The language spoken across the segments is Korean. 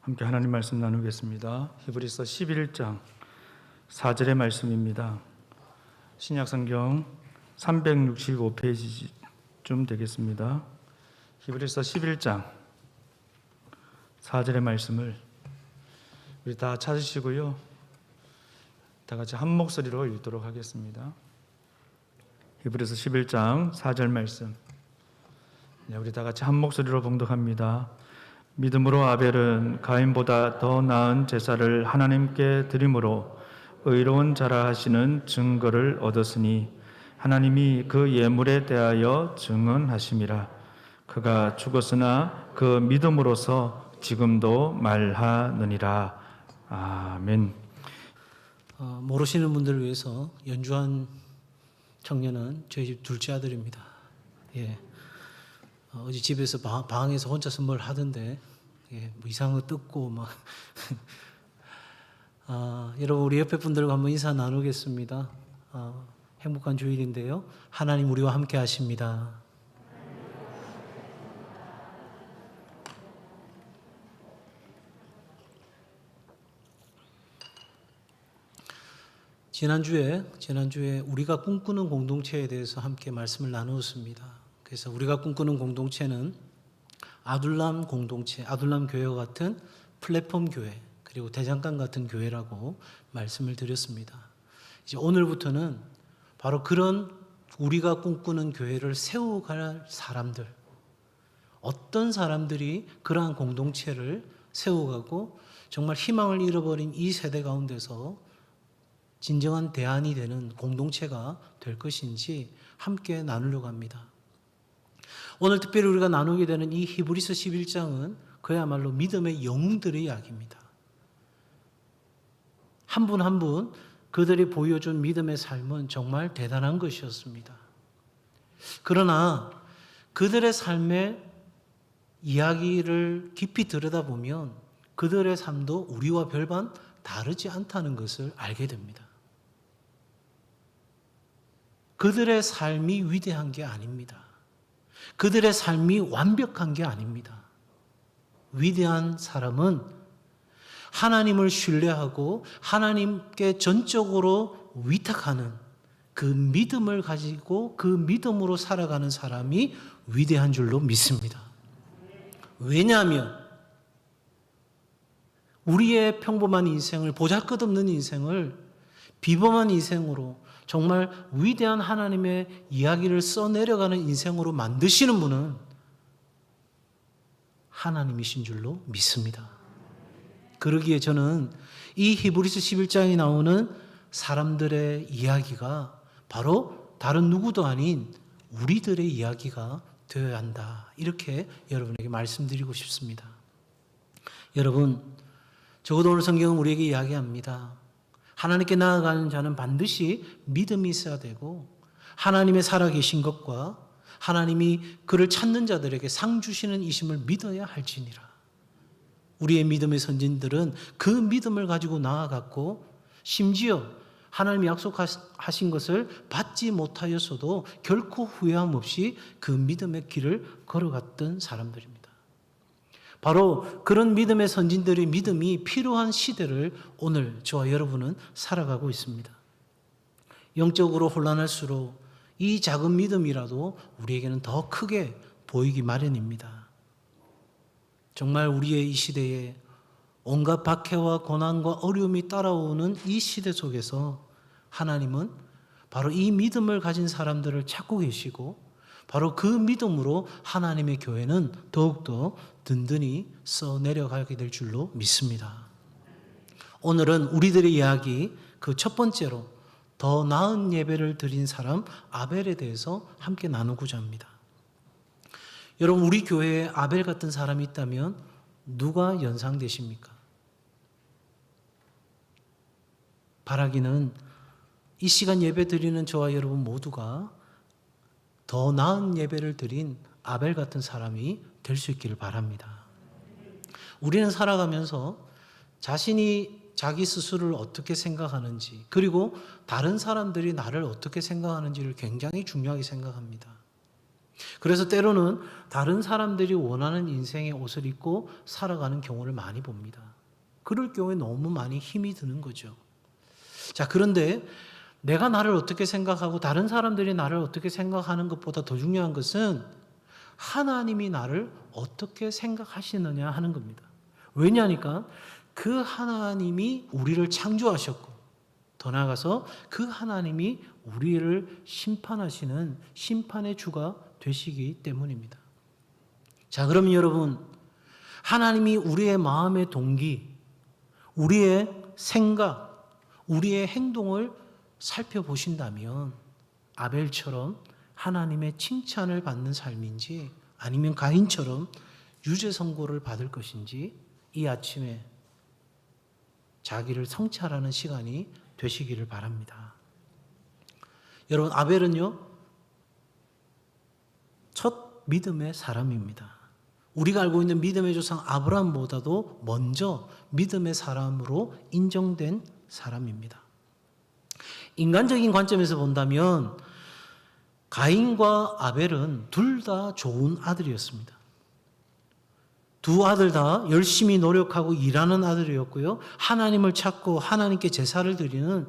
함께 하나님 말씀 나누겠습니다. 히브리서 11장 4절의 말씀입니다. 신약성경 365페이지쯤 되겠습니다. 히브리서 11장 4절의 말씀을 우리 다 찾으시고요. 다 같이 한 목소리로 읽도록 하겠습니다. 히브리서 11장 4절 말씀. 우리 다 같이 한 목소리로 봉독합니다. 믿음으로 아벨은 가인보다 더 나은 제사를 하나님께 드림으로 의로운 자라 하시는 증거를 얻었으니 하나님이 그 예물에 대하여 증언하심이라. 그가 죽었으나 그 믿음으로서 지금도 말하느니라. 아멘. 모르시는 분들을 위해서 연주한 청년은 저희 집 둘째 아들입니다. 어제 집에서 방에서 혼자서 뭘 하던데, 뭐 이상한 거 뜯고 막. 여러분, 우리 옆에 분들과 한번 인사 나누겠습니다. 행복한 주일인데요. 하나님 우리와 함께 하십니다. 지난주에 우리가 꿈꾸는 공동체에 대해서 함께 말씀을 나누었습니다. 그래서 우리가 꿈꾸는 공동체는 아둘람 공동체, 아둘람 교회와 같은 플랫폼 교회, 그리고 대장간 같은 교회라고 말씀을 드렸습니다. 이제 오늘부터는 바로 그런 우리가 꿈꾸는 교회를 세워갈 사람들, 어떤 사람들이 그러한 공동체를 세워가고 정말 희망을 잃어버린 이 세대 가운데서 진정한 대안이 되는 공동체가 될 것인지 함께 나누려고 합니다. 오늘 특별히 우리가 나누게 되는 이 히브리서 11장은 그야말로 믿음의 영웅들의 이야기입니다. 한 분 한 분 그들이 보여준 믿음의 삶은 정말 대단한 것이었습니다. 그러나 그들의 삶의 이야기를 깊이 들여다보면 그들의 삶도 우리와 별반 다르지 않다는 것을 알게 됩니다. 그들의 삶이 위대한 게 아닙니다. 그들의 삶이 완벽한 게 아닙니다. 위대한 사람은 하나님을 신뢰하고 하나님께 전적으로 위탁하는 그 믿음을 가지고 그 믿음으로 살아가는 사람이 위대한 줄로 믿습니다. 왜냐하면 우리의 평범한 인생을, 보잘것없는 인생을 비범한 인생으로 정말 위대한 하나님의 이야기를 써내려가는 인생으로 만드시는 분은 하나님이신 줄로 믿습니다. 그러기에 저는 이 히브리서 11장에 나오는 사람들의 이야기가 바로 다른 누구도 아닌 우리들의 이야기가 되어야 한다. 이렇게 여러분에게 말씀드리고 싶습니다. 여러분, 적어도 오늘 성경은 우리에게 이야기합니다. 하나님께 나아가는 자는 반드시 믿음이 있어야 되고 하나님의 살아계신 것과 하나님이 그를 찾는 자들에게 상 주시는 이심을 믿어야 할지니라. 우리의 믿음의 선진들은 그 믿음을 가지고 나아갔고 심지어 하나님이 약속하신 것을 받지 못하였어도 결코 후회함 없이 그 믿음의 길을 걸어갔던 사람들입니다. 바로 그런 믿음의 선진들의 믿음이 필요한 시대를 오늘 저와 여러분은 살아가고 있습니다. 영적으로 혼란할수록 이 작은 믿음이라도 우리에게는 더 크게 보이기 마련입니다. 정말 우리의 이 시대에 온갖 박해와 고난과 어려움이 따라오는 이 시대 속에서 하나님은 바로 이 믿음을 가진 사람들을 찾고 계시고 바로 그 믿음으로 하나님의 교회는 더욱더 든든히 써내려가게 될 줄로 믿습니다. 오늘은 우리들의 이야기 그 첫 번째로 더 나은 예배를 드린 사람 아벨에 대해서 함께 나누고자 합니다. 여러분, 우리 교회에 아벨 같은 사람이 있다면 누가 연상되십니까? 바라기는 이 시간 예배 드리는 저와 여러분 모두가 더 나은 예배를 드린 아벨 같은 사람이 될 수 있기를 바랍니다. 우리는 살아가면서 자신이 자기 스스로를 어떻게 생각하는지 그리고 다른 사람들이 나를 어떻게 생각하는지를 굉장히 중요하게 생각합니다. 그래서 때로는 다른 사람들이 원하는 인생의 옷을 입고 살아가는 경우를 많이 봅니다. 그럴 경우에 너무 많이 힘이 드는 거죠. 자, 그런데 내가 나를 어떻게 생각하고 다른 사람들이 나를 어떻게 생각하는 것보다 더 중요한 것은 하나님이 나를 어떻게 생각하시느냐 하는 겁니다. 왜냐하니까 그 하나님이 우리를 창조하셨고 더 나아가서 그 하나님이 우리를 심판하시는 심판의 주가 되시기 때문입니다. 자, 그럼 여러분, 하나님이 우리의 마음의 동기, 우리의 생각, 우리의 행동을 살펴보신다면 아벨처럼 하나님의 칭찬을 받는 삶인지 아니면 가인처럼 유죄 선고를 받을 것인지 이 아침에 자기를 성찰하는 시간이 되시기를 바랍니다. 여러분, 아벨은요, 첫 믿음의 사람입니다. 우리가 알고 있는 믿음의 조상 아브라함보다도 먼저 믿음의 사람으로 인정된 사람입니다. 인간적인 관점에서 본다면 가인과 아벨은 둘 다 좋은 아들이었습니다. 두 아들 다 열심히 노력하고 일하는 아들이었고요. 하나님을 찾고 하나님께 제사를 드리는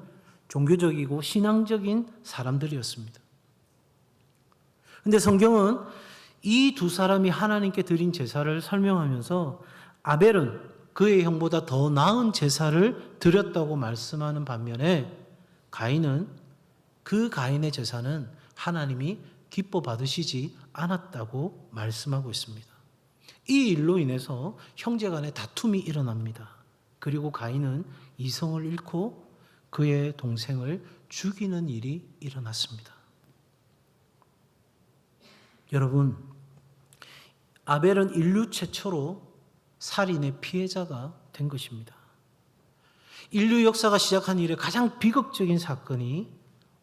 종교적이고 신앙적인 사람들이었습니다. 그런데 성경은 이 두 사람이 하나님께 드린 제사를 설명하면서 아벨은 그의 형보다 더 나은 제사를 드렸다고 말씀하는 반면에 가인은 그 가인의 제사는 하나님이 기뻐 받으시지 않았다고 말씀하고 있습니다. 이 일로 인해서 형제 간에 다툼이 일어납니다. 그리고 가인은 이성을 잃고 그의 동생을 죽이는 일이 일어났습니다. 여러분, 아벨은 인류 최초로 살인의 피해자가 된 것입니다. 인류 역사가 시작한 이래 가장 비극적인 사건이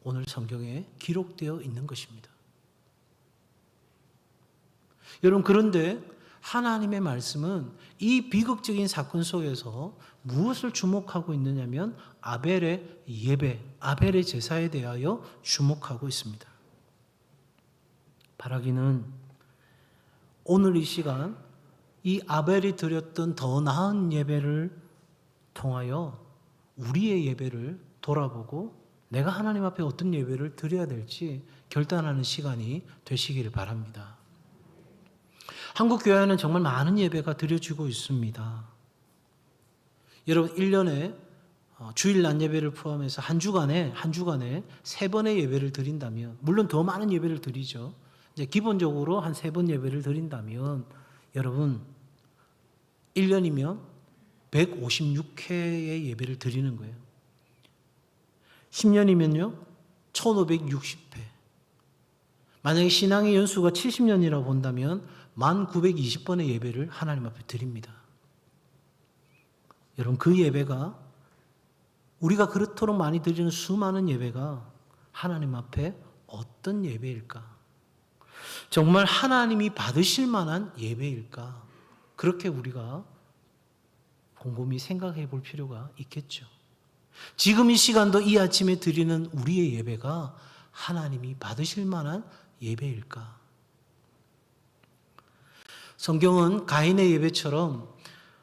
오늘 성경에 기록되어 있는 것입니다. 여러분, 그런데 하나님의 말씀은 이 비극적인 사건 속에서 무엇을 주목하고 있느냐면 아벨의 예배, 아벨의 제사에 대하여 주목하고 있습니다. 바라기는 오늘 이 시간 이 아벨이 드렸던 더 나은 예배를 통하여 우리의 예배를 돌아보고 내가 하나님 앞에 어떤 예배를 드려야 될지 결단하는 시간이 되시기를 바랍니다. 한국 교회는 정말 많은 예배가 드려지고 있습니다. 여러분, 1년에 주일 낮 예배를 포함해서 한 주간에 3번의 예배를 드린다면, 물론 더 많은 예배를 드리죠. 이제 기본적으로 한 3번 예배를 드린다면 여러분 1년이면 156회의 예배를 드리는 거예요. 10년이면요 1560회. 만약에 신앙의 연수가 70년이라고 본다면 1920번의 예배를 하나님 앞에 드립니다. 여러분, 그 예배가 우리가 그렇도록 많이 드리는 수많은 예배가 하나님 앞에 어떤 예배일까? 정말 하나님이 받으실 만한 예배일까? 그렇게 우리가 곰곰이 생각해 볼 필요가 있겠죠. 지금 이 시간도 이 아침에 드리는 우리의 예배가 하나님이 받으실 만한 예배일까? 성경은 가인의 예배처럼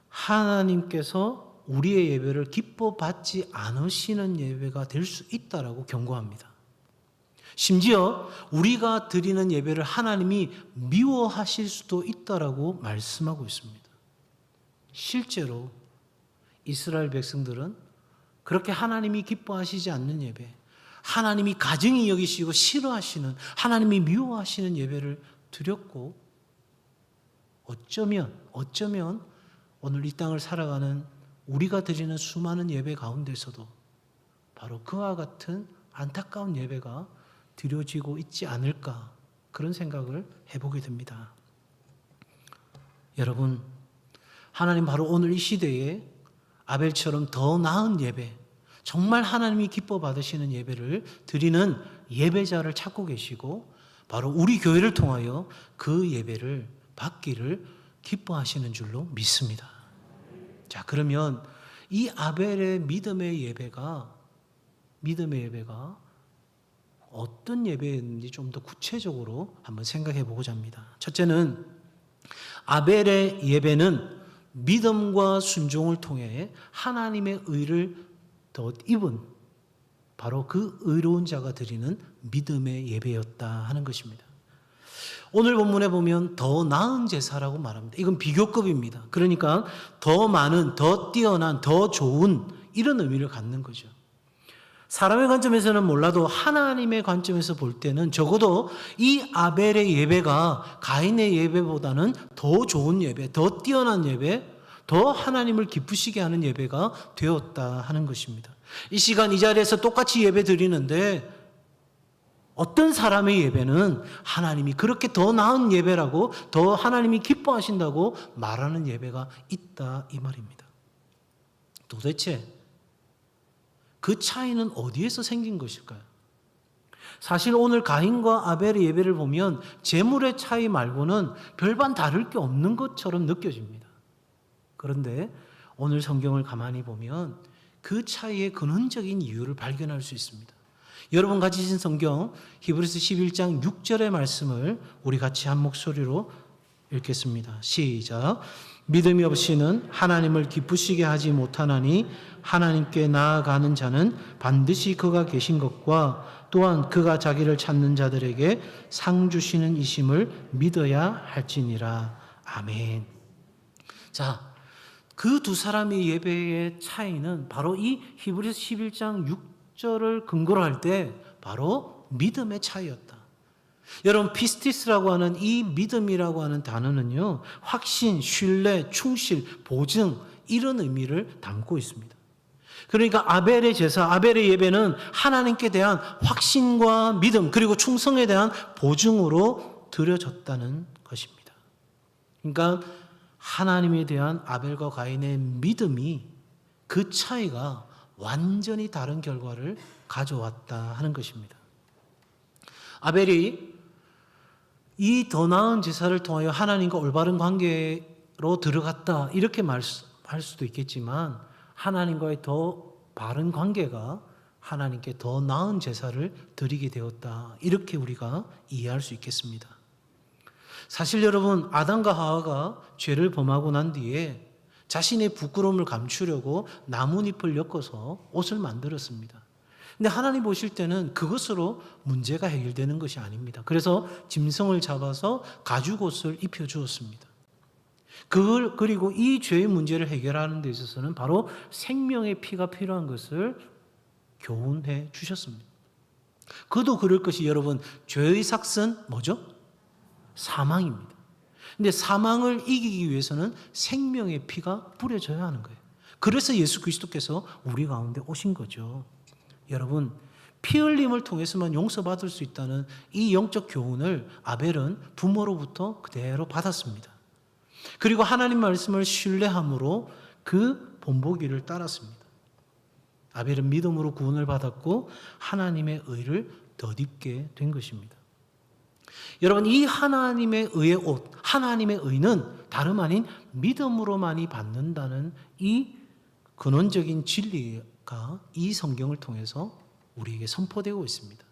하나님께서 우리의 예배를 기뻐 받지 않으시는 예배가 될 수 있다라고 경고합니다. 심지어 우리가 드리는 예배를 하나님이 미워하실 수도 있다라고 말씀하고 있습니다. 실제로 이스라엘 백성들은 그렇게 하나님이 기뻐하시지 않는 예배, 하나님이 가증히 여기시고 싫어하시는, 하나님이 미워하시는 예배를 드렸고, 어쩌면 오늘 이 땅을 살아가는 우리가 드리는 수많은 예배 가운데서도 바로 그와 같은 안타까운 예배가 드려지고 있지 않을까, 그런 생각을 해보게 됩니다. 여러분, 하나님 바로 오늘 이 시대에 아벨처럼 더 나은 예배, 정말 하나님이 기뻐 받으시는 예배를 드리는 예배자를 찾고 계시고 바로 우리 교회를 통하여 그 예배를 받기를 기뻐하시는 줄로 믿습니다. 자, 그러면 이 아벨의 믿음의 예배가 어떤 예배였는지 좀 더 구체적으로 한번 생각해 보고자 합니다. 첫째는 아벨의 예배는 믿음과 순종을 통해 하나님의 의를 더 입은 바로 그 의로운 자가 드리는 믿음의 예배였다 하는 것입니다. 오늘 본문에 보면 더 나은 제사라고 말합니다. 이건 비교급입니다. 그러니까 더 많은, 더 뛰어난, 더 좋은 이런 의미를 갖는 거죠. 사람의 관점에서는 몰라도 하나님의 관점에서 볼 때는 적어도 이 아벨의 예배가 가인의 예배보다는 더 좋은 예배, 더 뛰어난 예배, 더 하나님을 기쁘시게 하는 예배가 되었다 하는 것입니다. 이 시간 이 자리에서 똑같이 예배 드리는데 어떤 사람의 예배는 하나님이 그렇게 더 나은 예배라고, 더 하나님이 기뻐하신다고 말하는 예배가 있다 이 말입니다. 도대체 그 차이는 어디에서 생긴 것일까요? 사실 오늘 가인과 아벨의 예배를 보면 제물의 차이 말고는 별반 다를 게 없는 것처럼 느껴집니다. 그런데 오늘 성경을 가만히 보면 그 차이의 근원적인 이유를 발견할 수 있습니다. 여러분 가지신 성경 히브리서 11장 6절의 말씀을 우리 같이 한 목소리로 읽겠습니다. 시작. 믿음이 없이는 하나님을 기쁘시게 하지 못하나니 하나님께 나아가는 자는 반드시 그가 계신 것과 또한 그가 자기를 찾는 자들에게 상 주시는 이심을 믿어야 할지니라. 아멘. 자, 그 두 사람의 예배의 차이는 바로 이 히브리서 11장 6절을 근거로 할 때 바로 믿음의 차이였다. 여러분 피스티스라고 하는 이 믿음이라고 하는 단어는요, 확신, 신뢰, 충실, 보증 이런 의미를 담고 있습니다. 그러니까 아벨의 제사, 아벨의 예배는 하나님께 대한 확신과 믿음 그리고 충성에 대한 보증으로 드려졌다는 것입니다. 그러니까 하나님에 대한 아벨과 가인의 믿음이 그 차이가 완전히 다른 결과를 가져왔다 하는 것입니다. 아벨이 이 더 나은 제사를 통하여 하나님과 올바른 관계로 들어갔다 이렇게 말할 수도 있겠지만 하나님과의 더 바른 관계가 하나님께 더 나은 제사를 드리게 되었다 이렇게 우리가 이해할 수 있겠습니다. 사실 여러분 아담과 하와가 죄를 범하고 난 뒤에 자신의 부끄러움을 감추려고 나뭇잎을 엮어서 옷을 만들었습니다. 근데 하나님 보실 때는 그것으로 문제가 해결되는 것이 아닙니다. 그래서 짐승을 잡아서 가죽옷을 입혀주었습니다. 그리고 이 죄의 문제를 해결하는 데 있어서는 바로 생명의 피가 필요한 것을 교훈해 주셨습니다. 그도 그럴 것이 여러분 죄의 삭은 뭐죠? 사망입니다. 근데 사망을 이기기 위해서는 생명의 피가 뿌려져야 하는 거예요. 그래서 예수 그리스도께서 우리 가운데 오신 거죠. 여러분 피 흘림을 통해서만 용서받을 수 있다는 이 영적 교훈을 아벨은 부모로부터 그대로 받았습니다. 그리고 하나님 말씀을 신뢰함으로 그 본보기를 따랐습니다. 아벨은 믿음으로 구원을 받았고 하나님의 의를 덧입게 된 것입니다. 여러분 이 하나님의 의의 옷, 하나님의 의는 다름 아닌 믿음으로만이 받는다는 이 근원적인 진리가 이 성경을 통해서 우리에게 선포되고 있습니다.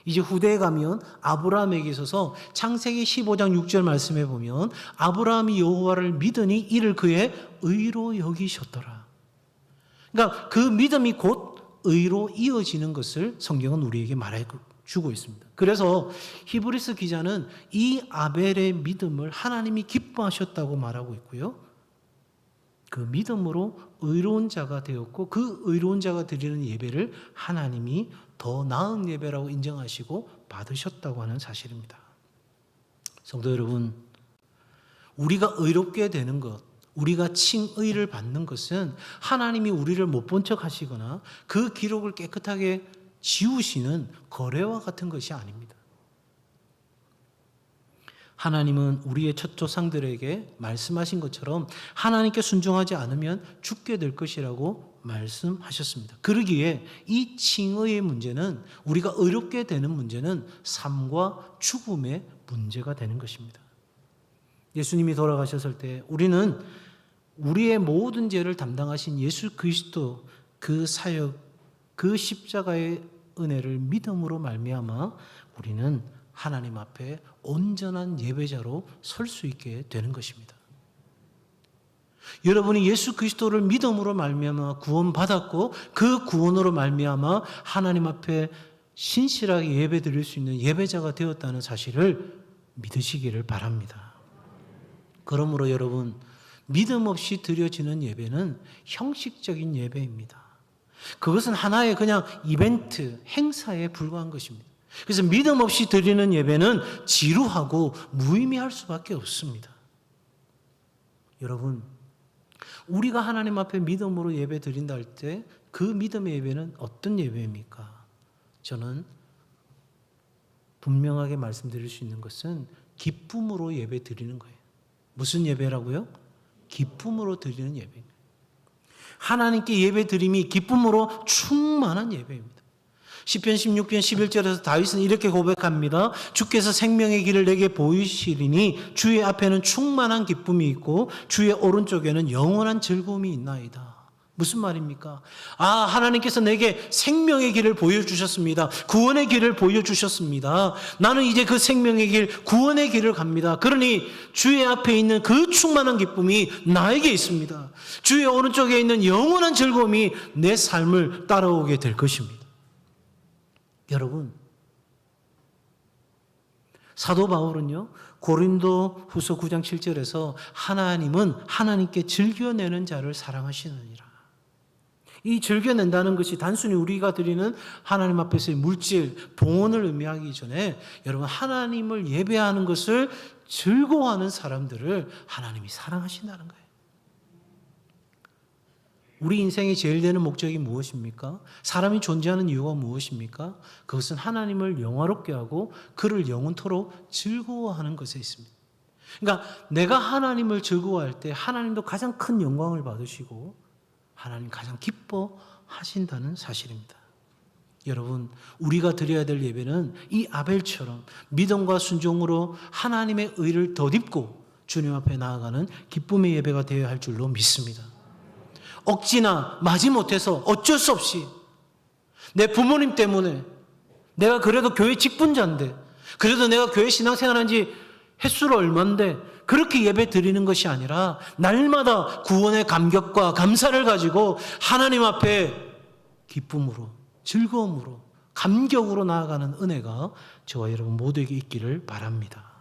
이제 후대에 가면 아브라함에게 있어서 창세기 15장 6절 말씀에 보면 아브라함이 여호와를 믿으니 이를 그의 의로 여기셨더라. 그러니까 그 믿음이 곧 의로 이어지는 것을 성경은 우리에게 말해주고 있습니다. 그래서 히브리서 기자는 이 아벨의 믿음을 하나님이 기뻐하셨다고 말하고 있고요. 그 믿음으로 의로운 자가 되었고 그 의로운 자가 드리는 예배를 하나님이 더 나은 예배라고 인정하시고 받으셨다고 하는 사실입니다. 성도 여러분, 우리가 의롭게 되는 것, 우리가 칭의를 받는 것은 하나님이 우리를 못 본 척 하시거나 그 기록을 깨끗하게 지우시는 거래와 같은 것이 아닙니다. 하나님은 우리의 첫 조상들에게 말씀하신 것처럼 하나님께 순종하지 않으면 죽게 될 것이라고 말씀하셨습니다. 그러기에 이 칭의의 문제는 우리가 의롭게 되는 문제는 삶과 죽음의 문제가 되는 것입니다. 예수님이 돌아가셨을 때 우리는 우리의 모든 죄를 담당하신 예수 그리스도 그 사역, 그 십자가의 은혜를 믿음으로 말미암아 우리는 하나님 앞에 온전한 예배자로 설 수 있게 되는 것입니다. 여러분이 예수 그리스도를 믿음으로 말미암아 구원받았고 그 구원으로 말미암아 하나님 앞에 신실하게 예배드릴 수 있는 예배자가 되었다는 사실을 믿으시기를 바랍니다. 그러므로 여러분, 믿음 없이 드려지는 예배는 형식적인 예배입니다. 그것은 하나의 그냥 이벤트, 행사에 불과한 것입니다. 그래서 믿음 없이 드리는 예배는 지루하고 무의미할 수밖에 없습니다. 여러분, 우리가 하나님 앞에 믿음으로 예배 드린다 할 때 그 믿음의 예배는 어떤 예배입니까? 저는 분명하게 말씀드릴 수 있는 것은 기쁨으로 예배 드리는 거예요. 무슨 예배라고요? 기쁨으로 드리는 예배입니다. 하나님께 예배 드림이 기쁨으로 충만한 예배입니다. 시편 16편 11절에서 다윗은 이렇게 고백합니다. 주께서 생명의 길을 내게 보이시리니 주의 앞에는 충만한 기쁨이 있고 주의 오른쪽에는 영원한 즐거움이 있나이다. 무슨 말입니까? 하나님께서 내게 생명의 길을 보여주셨습니다. 구원의 길을 보여주셨습니다. 나는 이제 그 생명의 길, 구원의 길을 갑니다. 그러니 주의 앞에 있는 그 충만한 기쁨이 나에게 있습니다. 주의 오른쪽에 있는 영원한 즐거움이 내 삶을 따라오게 될 것입니다. 여러분, 사도 바울은요, 고린도 후서 9장 7절에서 하나님은 하나님께 즐겨내는 자를 사랑하시느니라. 이 즐겨낸다는 것이 단순히 우리가 드리는 하나님 앞에서의 물질, 봉헌을 의미하기 전에 여러분, 하나님을 예배하는 것을 즐거워하는 사람들을 하나님이 사랑하신다는 거예요. 우리 인생의 제일 되는 목적이 무엇입니까? 사람이 존재하는 이유가 무엇입니까? 그것은 하나님을 영화롭게 하고 그를 영원토록 즐거워하는 것에 있습니다. 그러니까 내가 하나님을 즐거워할 때 하나님도 가장 큰 영광을 받으시고 하나님 가장 기뻐하신다는 사실입니다. 여러분, 우리가 드려야 될 예배는 이 아벨처럼 믿음과 순종으로 하나님의 의를 덧입고 주님 앞에 나아가는 기쁨의 예배가 되어야 할 줄로 믿습니다. 억지나 마지못해서 어쩔 수 없이 내 부모님 때문에 내가 그래도 교회 직분자인데 그래도 내가 교회 신앙생활한 지 횟수로 얼만데 그렇게 예배 드리는 것이 아니라 날마다 구원의 감격과 감사를 가지고 하나님 앞에 기쁨으로 즐거움으로 감격으로 나아가는 은혜가 저와 여러분 모두에게 있기를 바랍니다.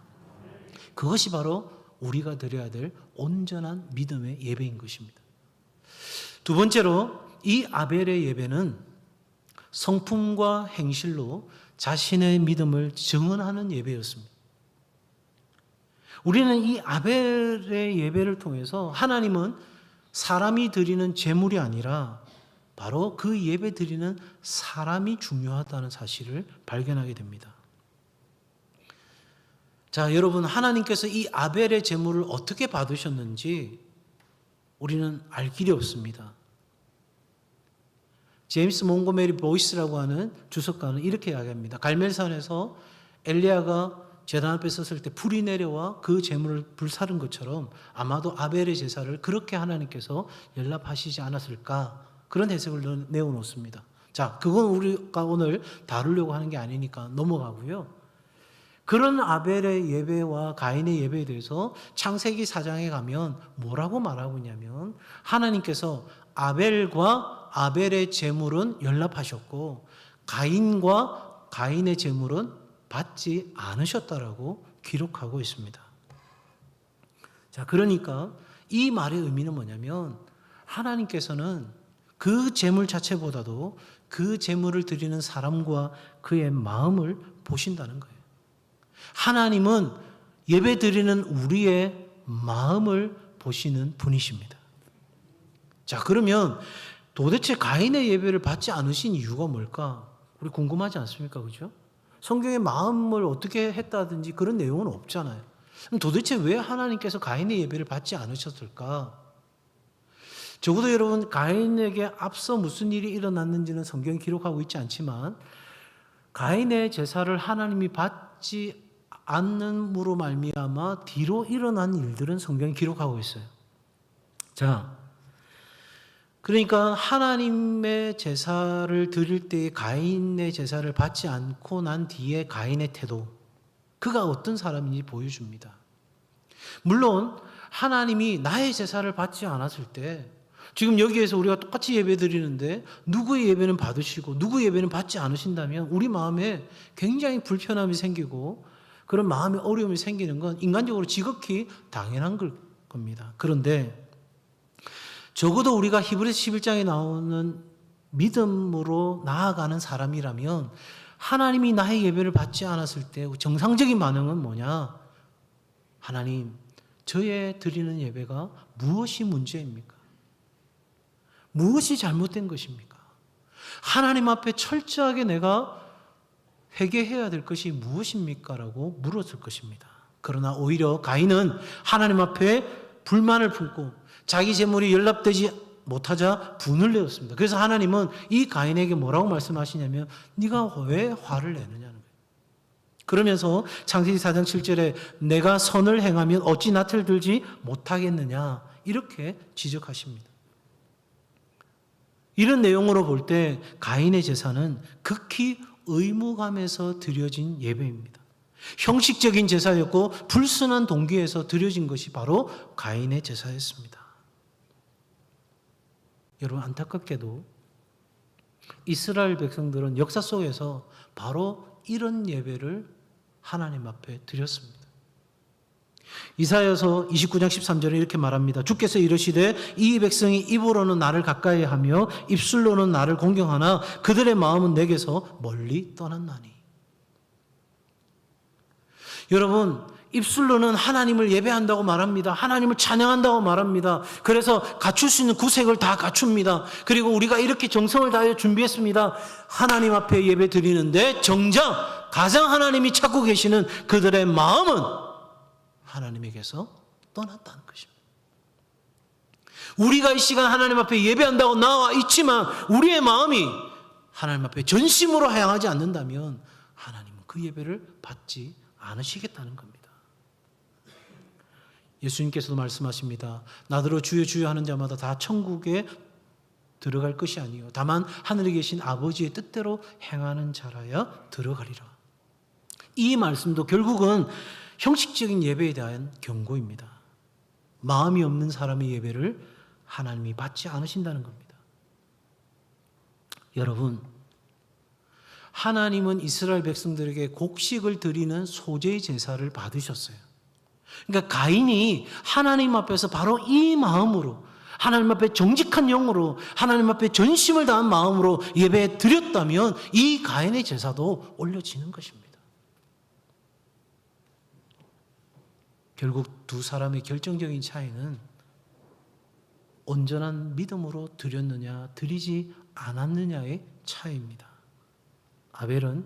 그것이 바로 우리가 드려야 될 온전한 믿음의 예배인 것입니다. 두 번째로 이 아벨의 예배는 성품과 행실로 자신의 믿음을 증언하는 예배였습니다. 우리는 이 아벨의 예배를 통해서 하나님은 사람이 드리는 제물이 아니라 바로 그 예배 드리는 사람이 중요하다는 사실을 발견하게 됩니다. 자, 여러분, 하나님께서 이 아벨의 제물을 어떻게 받으셨는지 우리는 알 길이 없습니다. 제임스 몽고메리 보이스라고 하는 주석가는 이렇게 이야기합니다. 갈멜산에서 엘리야가 제단 앞에 섰을 때 불이 내려와 그 제물을 불사른 것처럼 아마도 아벨의 제사를 그렇게 하나님께서 연락하시지 않았을까, 그런 해석을 내어놓습니다. 자, 그건 우리가 오늘 다루려고 하는 게 아니니까 넘어가고요. 그런 아벨의 예배와 가인의 예배에 대해서 창세기 4장에 가면 뭐라고 말하고 있냐면 하나님께서 아벨과 아벨의 제물은 연락하셨고 가인과 가인의 제물은 받지 않으셨다라고 기록하고 있습니다. 자, 그러니까 이 말의 의미는 뭐냐면 하나님께서는 그 제물 자체보다도 그 제물을 드리는 사람과 그의 마음을 보신다는 거예요. 하나님은 예배 드리는 우리의 마음을 보시는 분이십니다. 자, 그러면 도대체 가인의 예배를 받지 않으신 이유가 뭘까? 우리 궁금하지 않습니까? 그죠? 성경에 마음을 어떻게 했다든지 그런 내용은 없잖아요. 그럼 도대체 왜 하나님께서 가인의 예배를 받지 않으셨을까? 적어도 여러분, 가인에게 앞서 무슨 일이 일어났는지는 성경이 기록하고 있지 않지만 가인의 제사를 하나님이 받지 않는으로 말미암아 뒤로 일어난 일들은 성경이 기록하고 있어요. 자, 그러니까 하나님의 제사를 드릴 때에 가인의 제사를 받지 않고 난 뒤에 가인의 태도, 그가 어떤 사람인지 보여줍니다. 물론 하나님이 나의 제사를 받지 않았을 때, 지금 여기에서 우리가 똑같이 예배 드리는데 누구의 예배는 받으시고 누구의 예배는 받지 않으신다면 우리 마음에 굉장히 불편함이 생기고 그런 마음의 어려움이 생기는 건 인간적으로 지극히 당연한 겁니다. 그런데 적어도 우리가 히브리서 11장에 나오는 믿음으로 나아가는 사람이라면 하나님이 나의 예배를 받지 않았을 때 정상적인 반응은 뭐냐? 하나님, 저의 드리는 예배가 무엇이 문제입니까? 무엇이 잘못된 것입니까? 하나님 앞에 철저하게 내가 회개해야 될 것이 무엇입니까? 라고 물었을 것입니다. 그러나 오히려 가인은 하나님 앞에 불만을 품고 자기 재물이 연락되지 못하자 분을 내었습니다. 그래서 하나님은 이 가인에게 뭐라고 말씀하시냐면 네가 왜 화를 내느냐는 거예요. 그러면서 창세기 4장 7절에 내가 선을 행하면 어찌 낯을 들지 못하겠느냐 이렇게 지적하십니다. 이런 내용으로 볼 때 가인의 제사는 극히 의무감에서 드려진 예배입니다. 형식적인 제사였고 불순한 동기에서 드려진 것이 바로 가인의 제사였습니다. 여러분, 안타깝게도 이스라엘 백성들은 역사 속에서 바로 이런 예배를 하나님 앞에 드렸습니다. 이사야서 29장 13절에 이렇게 말합니다. 주께서 이르시되 이 백성이 입으로는 나를 가까이 하며 입술로는 나를 공경하나 그들의 마음은 내게서 멀리 떠났나니. 여러분, 입술로는 하나님을 예배한다고 말합니다. 하나님을 찬양한다고 말합니다. 그래서 갖출 수 있는 구색을 다 갖춥니다. 그리고 우리가 이렇게 정성을 다해 준비했습니다. 하나님 앞에 예배 드리는데 정작 가장 하나님이 찾고 계시는 그들의 마음은 하나님에게서 떠났다는 것입니다. 우리가 이 시간 하나님 앞에 예배한다고 나와 있지만 우리의 마음이 하나님 앞에 전심으로 향하지 않는다면 하나님은 그 예배를 받지 않으시겠다는 겁니다. 예수님께서도 말씀하십니다. 나더러 주여 주여 하는 자마다 다 천국에 들어갈 것이 아니요 다만 하늘에 계신 아버지의 뜻대로 행하는 자라야 들어가리라. 이 말씀도 결국은 형식적인 예배에 대한 경고입니다. 마음이 없는 사람의 예배를 하나님이 받지 않으신다는 겁니다. 여러분, 하나님은 이스라엘 백성들에게 곡식을 드리는 소제 제사를 받으셨어요. 그러니까 가인이 하나님 앞에서 바로 이 마음으로, 하나님 앞에 정직한 영으로, 하나님 앞에 전심을 다한 마음으로 예배 드렸다면 이 가인의 제사도 올려지는 것입니다. 결국 두 사람의 결정적인 차이는 온전한 믿음으로 드렸느냐 드리지 않았느냐의 차이입니다. 아벨은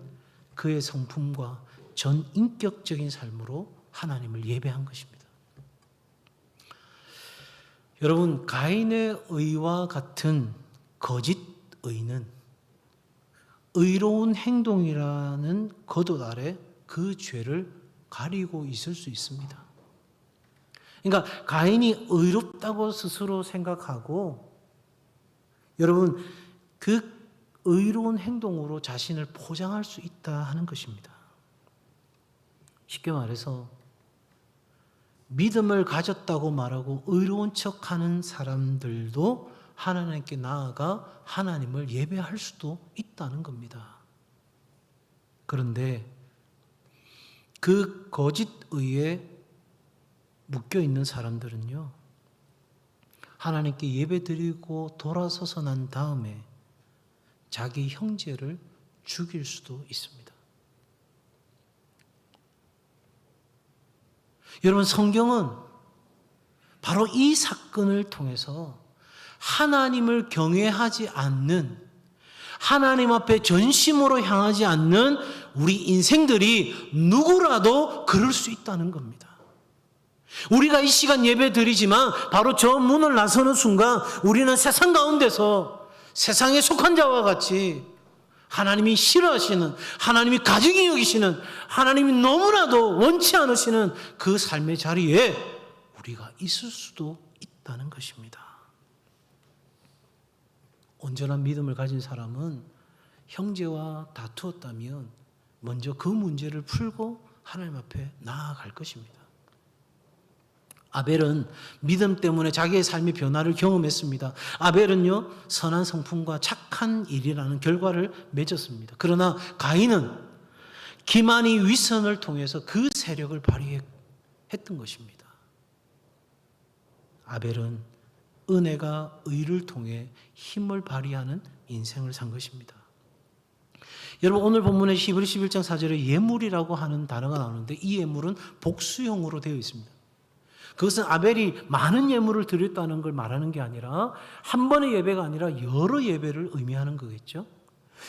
그의 성품과 전 인격적인 삶으로 하나님을 예배한 것입니다. 여러분, 가인의 의와 같은 거짓 의는 의로운 행동이라는 겉옷 아래 그 죄를 가리고 있을 수 있습니다. 그러니까 가인이 의롭다고 스스로 생각하고 여러분 그 의로운 행동으로 자신을 포장할 수 있다 하는 것입니다. 쉽게 말해서 믿음을 가졌다고 말하고 의로운 척하는 사람들도 하나님께 나아가 하나님을 예배할 수도 있다는 겁니다. 그런데 그 거짓 의에 묶여 있는 사람들은요, 하나님께 예배드리고 돌아서서 난 다음에 자기 형제를 죽일 수도 있습니다. 여러분, 성경은 바로 이 사건을 통해서 하나님을 경외하지 않는, 하나님 앞에 전심으로 향하지 않는 우리 인생들이 누구라도 그럴 수 있다는 겁니다. 우리가 이 시간 예배 드리지만 바로 저 문을 나서는 순간 우리는 세상 가운데서 세상에 속한 자와 같이 하나님이 싫어하시는, 하나님이 가증히 여기시는, 하나님이 너무나도 원치 않으시는 그 삶의 자리에 우리가 있을 수도 있다는 것입니다. 온전한 믿음을 가진 사람은 형제와 다투었다면 먼저 그 문제를 풀고 하나님 앞에 나아갈 것입니다. 아벨은 믿음 때문에 자기의 삶의 변화를 경험했습니다. 아벨은요, 선한 성품과 착한 일이라는 결과를 맺었습니다. 그러나 가인은 기만이 위선을 통해서 그 세력을 발휘했던 것입니다. 아벨은 은혜가 의를 통해 힘을 발휘하는 인생을 산 것입니다. 여러분, 오늘 본문의 히브리 11장 4절에 예물이라고 하는 단어가 나오는데 이 예물은 복수형으로 되어 있습니다. 그것은 아벨이 많은 예물을 드렸다는 걸 말하는 게 아니라 한 번의 예배가 아니라 여러 예배를 의미하는 거겠죠.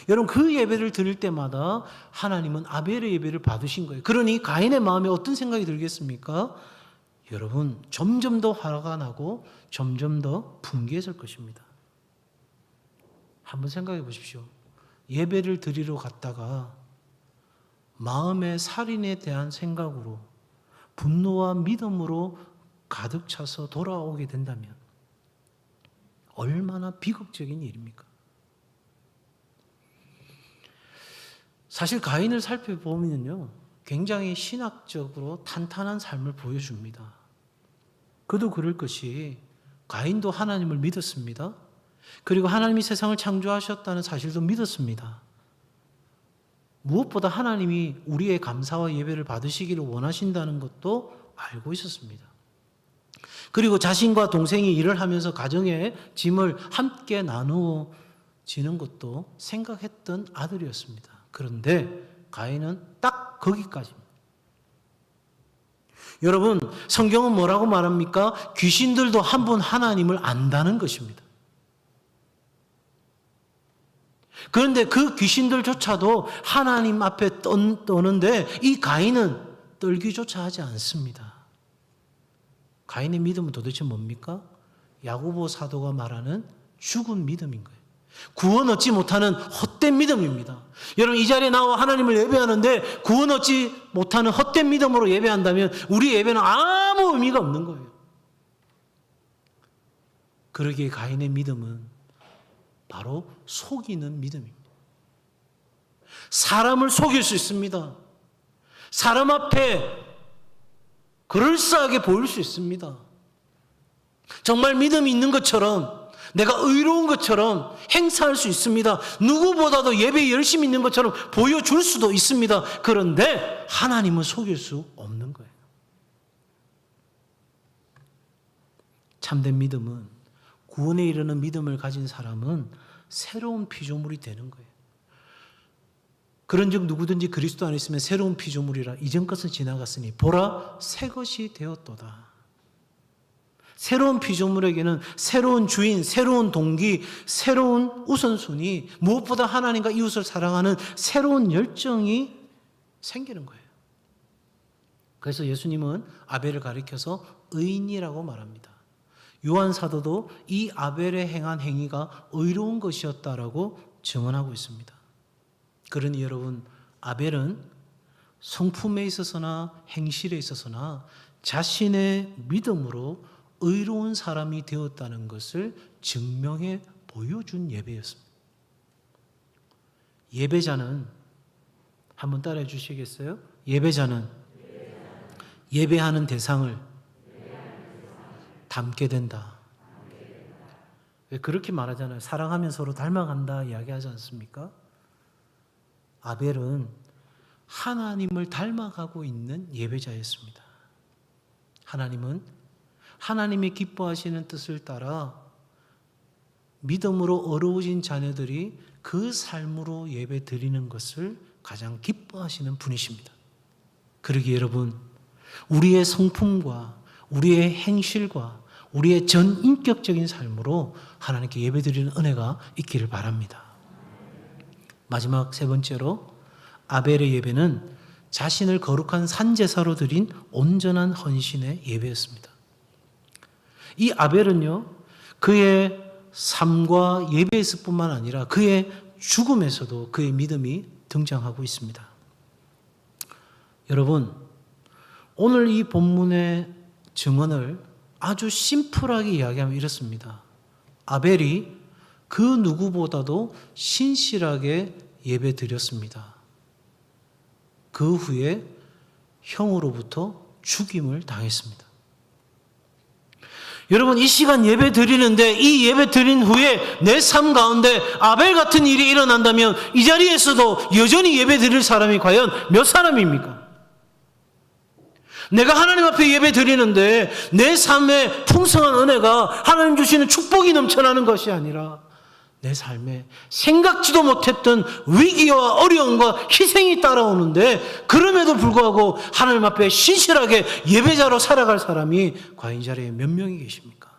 여러분, 그 예배를 드릴 때마다 하나님은 아벨의 예배를 받으신 거예요. 그러니 가인의 마음에 어떤 생각이 들겠습니까? 여러분, 점점 더 화가 나고 점점 더 분개했을 것입니다. 한번 생각해 보십시오. 예배를 드리러 갔다가 마음의 살인에 대한 생각으로 분노와 믿음으로 가득 차서 돌아오게 된다면 얼마나 비극적인 일입니까? 사실 가인을 살펴보면요, 굉장히 신학적으로 탄탄한 삶을 보여줍니다. 그도 그럴 것이 가인도 하나님을 믿었습니다. 그리고 하나님이 세상을 창조하셨다는 사실도 믿었습니다. 무엇보다 하나님이 우리의 감사와 예배를 받으시기를 원하신다는 것도 알고 있었습니다. 그리고 자신과 동생이 일을 하면서 가정의 짐을 함께 나누어 지는 것도 생각했던 아들이었습니다. 그런데 가인은 딱 거기까지입니다. 여러분, 성경은 뭐라고 말합니까? 귀신들도 한 분 하나님을 안다는 것입니다. 그런데 그 귀신들조차도 하나님 앞에 떠는데 이 가인은 떨기조차 하지 않습니다. 가인의 믿음은 도대체 뭡니까? 야고보 사도가 말하는 죽은 믿음인 거예요. 구원 얻지 못하는 헛된 믿음입니다. 여러분, 이 자리에 나와 하나님을 예배하는데 구원 얻지 못하는 헛된 믿음으로 예배한다면 우리 예배는 아무 의미가 없는 거예요. 그러기에 가인의 믿음은 바로 속이는 믿음입니다. 사람을 속일 수 있습니다. 사람 앞에 그럴싸하게 보일 수 있습니다. 정말 믿음이 있는 것처럼, 내가 의로운 것처럼 행사할 수 있습니다. 누구보다도 예배에 열심히 있는 것처럼 보여줄 수도 있습니다. 그런데 하나님은 속일 수 없는 거예요. 참된 믿음은, 구원에 이르는 믿음을 가진 사람은 새로운 피조물이 되는 거예요. 그런즉 누구든지 그리스도 안에 있으면 새로운 피조물이라, 이전 것은 지나갔으니 보라 새 것이 되었도다. 새로운 피조물에게는 새로운 주인, 새로운 동기, 새로운 우선순위, 무엇보다 하나님과 이웃을 사랑하는 새로운 열정이 생기는 거예요. 그래서 예수님은 아벨을 가리켜서 의인이라고 말합니다. 요한 사도도 이 아벨의 행한 행위가 의로운 것이었다라고 증언하고 있습니다. 그러니 여러분, 아벨은 성품에 있어서나 행실에 있어서나 자신의 믿음으로 의로운 사람이 되었다는 것을 증명해 보여준 예배였습니다. 예배자는, 한번 따라해 주시겠어요? 예배자는 예배하는 대상을 닮게 된다. 왜 그렇게 말하잖아요. 사랑하면 서로 닮아간다 이야기하지 않습니까? 아벨은 하나님을 닮아가고 있는 예배자였습니다. 하나님은 하나님이 기뻐하시는 뜻을 따라 믿음으로 어려워진 자녀들이 그 삶으로 예배 드리는 것을 가장 기뻐하시는 분이십니다. 그러기에 여러분, 우리의 성품과 우리의 행실과 우리의 전인격적인 삶으로 하나님께 예배 드리는 은혜가 있기를 바랍니다. 마지막 세 번째로, 아벨의 예배는 자신을 거룩한 산제사로 드린 온전한 헌신의 예배였습니다. 이 아벨은요, 그의 삶과 예배에서 뿐만 아니라 그의 죽음에서도 그의 믿음이 등장하고 있습니다. 여러분, 오늘 이 본문의 증언을 아주 심플하게 이야기하면 이렇습니다. 아벨이 그 누구보다도 신실하게 예배 드렸습니다. 그 후에 형으로부터 죽임을 당했습니다. 여러분, 이 시간 예배 드리는데 이 예배 드린 후에 내 삶 가운데 아벨 같은 일이 일어난다면 이 자리에서도 여전히 예배 드릴 사람이 과연 몇 사람입니까? 내가 하나님 앞에 예배 드리는데 내 삶에 풍성한 은혜가 하나님 주시는 축복이 넘쳐나는 것이 아니라 내 삶에 생각지도 못했던 위기와 어려움과 희생이 따라오는데 그럼에도 불구하고 하나님 앞에 신실하게 예배자로 살아갈 사람이 과연 이 자리에 몇 명이 계십니까?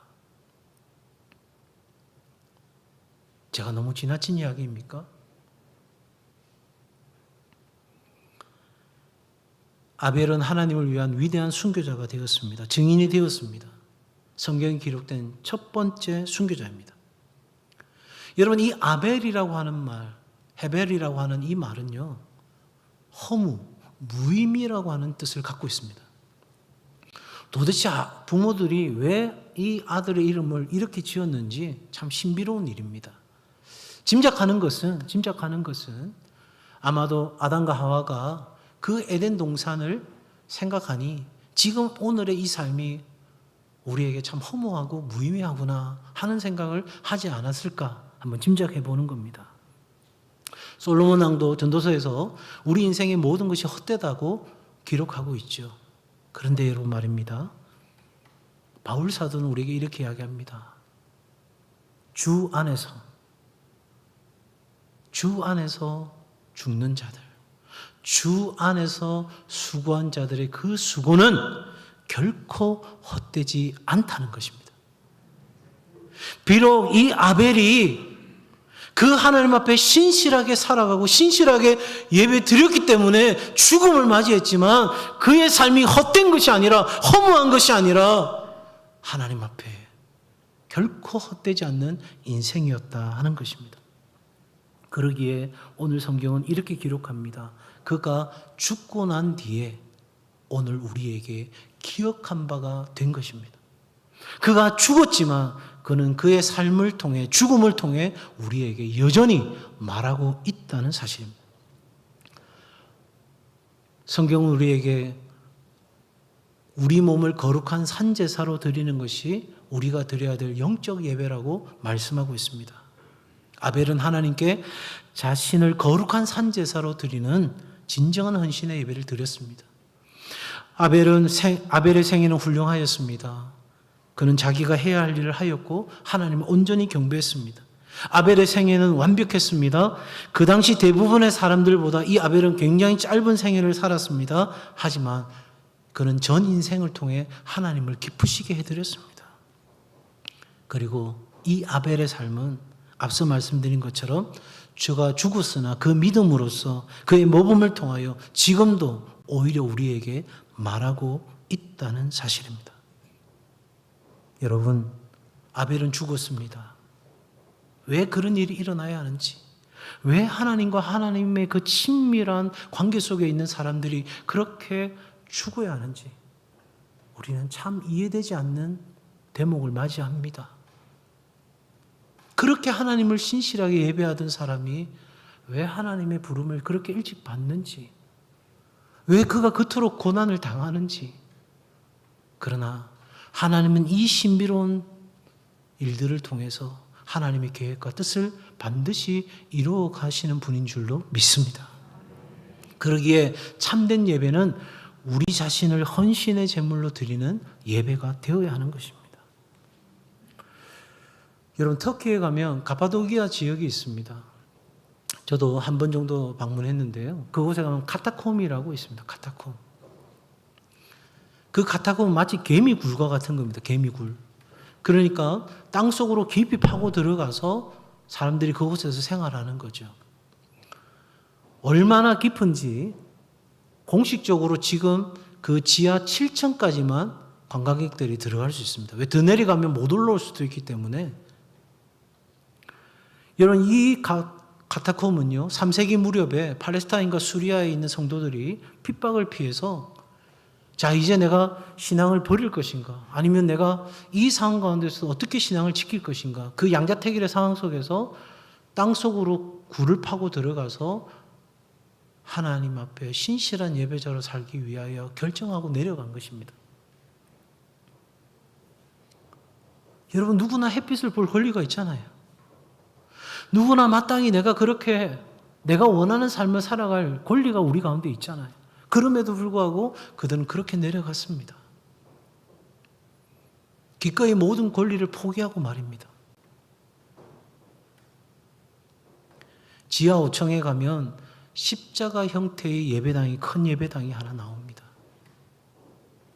제가 너무 지나친 이야기입니까? 아벨은 하나님을 위한 위대한 순교자가 되었습니다. 증인이 되었습니다. 성경에 기록된 첫 번째 순교자입니다. 여러분, 이 아벨이라고 하는 말, 헤벨이라고 하는 이 말은요, 허무, 무의미라고 하는 뜻을 갖고 있습니다. 도대체 부모들이 왜 이 아들의 이름을 이렇게 지었는지 참 신비로운 일입니다. 짐작하는 것은 아마도 아담과 하와가 그 에덴 동산을 생각하니 지금 오늘의 이 삶이 우리에게 참 허무하고 무의미하구나 하는 생각을 하지 않았을까 한번 짐작해 보는 겁니다. 솔로몬 왕도 전도서에서 우리 인생의 모든 것이 헛되다고 기록하고 있죠. 그런데 여러분 말입니다. 바울 사도는 우리에게 이렇게 이야기합니다. 주 안에서 죽는 자들, 주 안에서 수고한 자들의 그 수고는 결코 헛되지 않다는 것입니다. 비록 이 아벨이 그 하나님 앞에 신실하게 살아가고 신실하게 예배 드렸기 때문에 죽음을 맞이했지만 그의 삶이 헛된 것이 아니라 허무한 것이 아니라 하나님 앞에 결코 헛되지 않는 인생이었다 하는 것입니다. 그러기에 오늘 성경은 이렇게 기록합니다. 그가 죽고 난 뒤에 오늘 우리에게 기억한 바가 된 것입니다. 그가 죽었지만 그는 그의 삶을 통해 죽음을 통해 우리에게 여전히 말하고 있다는 사실입니다. 성경은 우리에게 우리 몸을 거룩한 산제사로 드리는 것이 우리가 드려야 될 영적 예배라고 말씀하고 있습니다. 아벨은 하나님께 자신을 거룩한 산제사로 드리는 진정한 헌신의 예배를 드렸습니다. 아벨의 생애는 훌륭하였습니다. 그는 자기가 해야 할 일을 하였고 하나님을 온전히 경배했습니다. 아벨의 생애는 완벽했습니다. 그 당시 대부분의 사람들보다 이 아벨은 굉장히 짧은 생애를 살았습니다. 하지만 그는 전 인생을 통해 하나님을 기쁘시게 해드렸습니다. 그리고 이 아벨의 삶은 앞서 말씀드린 것처럼 주가 죽었으나 그 믿음으로써 그의 모범을 통하여 지금도 오히려 우리에게 말하고 있다는 사실입니다. 여러분, 아벨은 죽었습니다. 왜 그런 일이 일어나야 하는지, 왜 하나님과 하나님의 그 친밀한 관계 속에 있는 사람들이 그렇게 죽어야 하는지 우리는 참 이해되지 않는 대목을 맞이합니다. 그렇게 하나님을 신실하게 예배하던 사람이 왜 하나님의 부름을 그렇게 일찍 받는지, 왜 그가 그토록 고난을 당하는지. 그러나 하나님은 이 신비로운 일들을 통해서 하나님의 계획과 뜻을 반드시 이루어 가시는 분인 줄로 믿습니다. 그러기에 참된 예배는 우리 자신을 헌신의 제물로 드리는 예배가 되어야 하는 것입니다. 여러분, 터키에 가면 가파도키아 지역이 있습니다. 저도 한 번 정도 방문했는데요. 그곳에 가면 카타콤이라고 있습니다. 카타콤. 그 카타콤은 마치 개미굴과 같은 겁니다. 개미굴. 그러니까 땅속으로 깊이 파고 들어가서 사람들이 그곳에서 생활하는 거죠. 얼마나 깊은지 공식적으로 지금 그 지하 7층까지만 관광객들이 들어갈 수 있습니다. 왜 더 내려가면 못 올라올 수도 있기 때문에. 여러분, 이 카타콤은요, 3세기 무렵에 팔레스타인과 수리아에 있는 성도들이 핍박을 피해서 자, 이제 내가 신앙을 버릴 것인가? 아니면 내가 이 상황 가운데서 어떻게 신앙을 지킬 것인가? 그 양자택일의 상황 속에서 땅속으로 굴을 파고 들어가서 하나님 앞에 신실한 예배자로 살기 위하여 결정하고 내려간 것입니다. 여러분, 누구나 햇빛을 볼 권리가 있잖아요. 누구나 마땅히 내가 그렇게 내가 원하는 삶을 살아갈 권리가 우리 가운데 있잖아요. 그럼에도 불구하고 그들은 그렇게 내려갔습니다. 기꺼이 모든 권리를 포기하고 말입니다. 지하 5층에 가면 십자가 형태의 예배당이, 큰 예배당이 하나 나옵니다.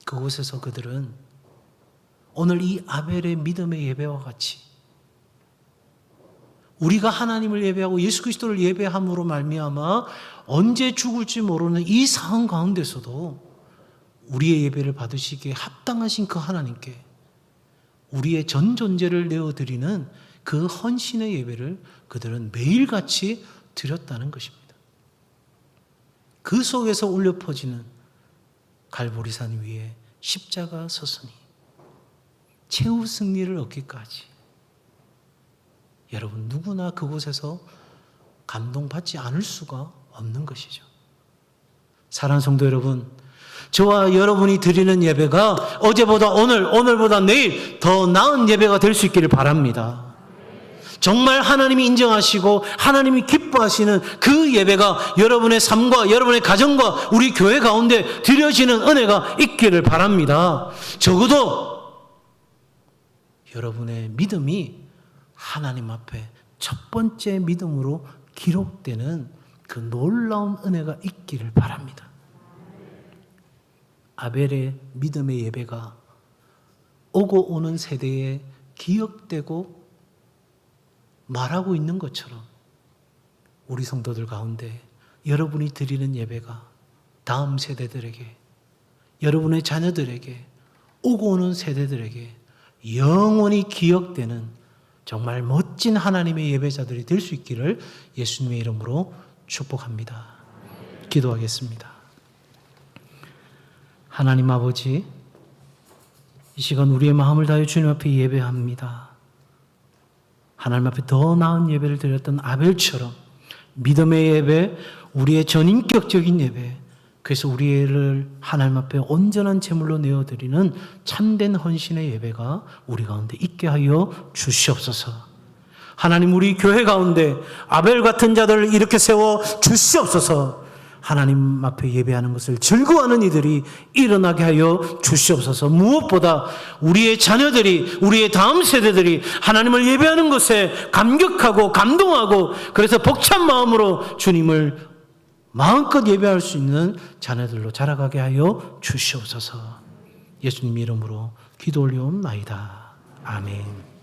그곳에서 그들은 오늘 이 아벨의 믿음의 예배와 같이 우리가 하나님을 예배하고 예수 그리스도를 예배함으로 말미암아 언제 죽을지 모르는 이 상황 가운데서도 우리의 예배를 받으시기에 합당하신 그 하나님께 우리의 전 존재를 내어드리는 그 헌신의 예배를 그들은 매일같이 드렸다는 것입니다. 그 속에서 울려 퍼지는 갈보리산 위에 십자가 서서니 최후 승리를 얻기까지 여러분 누구나 그곳에서 감동받지 않을 수가 없는 것이죠. 사랑하는 성도 여러분, 저와 여러분이 드리는 예배가 어제보다 오늘, 오늘보다 내일 더 나은 예배가 될 수 있기를 바랍니다. 정말 하나님이 인정하시고 하나님이 기뻐하시는 그 예배가 여러분의 삶과 여러분의 가정과 우리 교회 가운데 드려지는 은혜가 있기를 바랍니다. 적어도 여러분의 믿음이 하나님 앞에 첫 번째 믿음으로 기록되는 그 놀라운 은혜가 있기를 바랍니다. 아벨의 믿음의 예배가 오고 오는 세대에 기억되고 말하고 있는 것처럼 우리 성도들 가운데 여러분이 드리는 예배가 다음 세대들에게, 여러분의 자녀들에게, 오고 오는 세대들에게 영원히 기억되는 정말 멋진 하나님의 예배자들이 될 수 있기를 예수님의 이름으로 축복합니다. 기도하겠습니다. 하나님 아버지, 이 시간 우리의 마음을 다해 주님 앞에 예배합니다. 하나님 앞에 더 나은 예배를 드렸던 아벨처럼 믿음의 예배, 우리의 전인격적인 예배, 그래서 우리를 하나님 앞에 온전한 제물로 내어드리는 참된 헌신의 예배가 우리 가운데 있게 하여 주시옵소서. 하나님, 우리 교회 가운데 아벨 같은 자들을 이렇게 세워 주시옵소서. 하나님 앞에 예배하는 것을 즐거워하는 이들이 일어나게 하여 주시옵소서. 무엇보다 우리의 자녀들이, 우리의 다음 세대들이 하나님을 예배하는 것에 감격하고 감동하고 그래서 벅찬 마음으로 주님을 마음껏 예배할 수 있는 자녀들로 자라가게 하여 주시옵소서. 예수님 이름으로 기도 올려옵나이다. 아멘.